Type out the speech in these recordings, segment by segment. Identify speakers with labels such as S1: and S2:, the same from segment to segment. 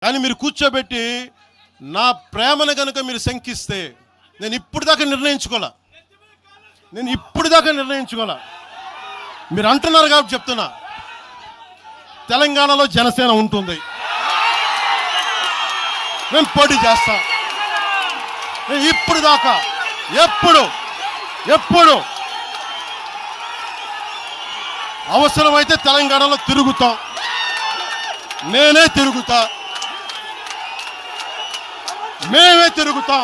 S1: కానీ మీరు కూర్చోబెట్టి నా ప్రేమను కనుక మీరు శంకిస్తే నేను ఇప్పుడు దాకా నిర్ణయించుకోలే. మీరు అంటున్నారు కాబట్టి చెప్తున్నా, తెలంగాణలో జనసేన ఉంటుంది, నేను పోటీ చేస్తా. నేను ఇప్పుడు దాకా ఎప్పుడు అవసరమైతే తెలంగాణలో తిరుగుతాం, నేనే తిరుగుతా, మేమే తిరుగుతాం.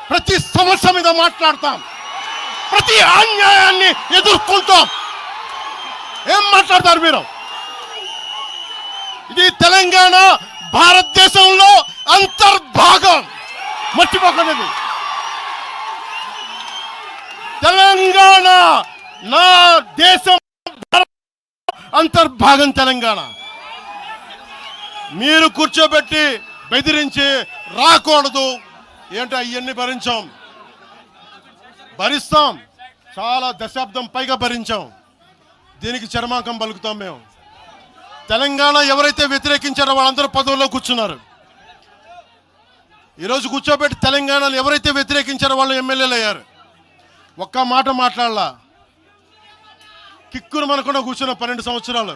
S1: ప్రతి సమస్య మీద మాట్లాడతాం, ప్రతి అన్యాయాన్ని ఎదుర్కొంటాం. ఏం మాట్లాడతారు మీరు? ఇది తెలంగాణ భారతదేశంలో అంతర్భాగం, మర్చిపోకండి. తెలంగాణ నా దేశం అంతర్భాగం. తెలంగాణ మీరు కూర్చోబెట్టి బెదిరించి రాకూడదు ఏంటో అవన్నీ భరిస్తాం. చాలా దశాబ్దం పైగా భరించాం. దీనికి చర్మాంకం పలుకుతాం మేము. తెలంగాణ ఎవరైతే వ్యతిరేకించారో వాళ్ళందరూ పదవుల్లో కూర్చున్నారు. ఈరోజు కూర్చోబెట్టి తెలంగాణలో ఎవరైతే వ్యతిరేకించారో వాళ్ళు ఎమ్మెల్యేలు అయ్యారు. ఒక్క మాట మాట్లాడలా, కిక్కును మనకుండా కూర్చున్న 12 సంవత్సరాలు.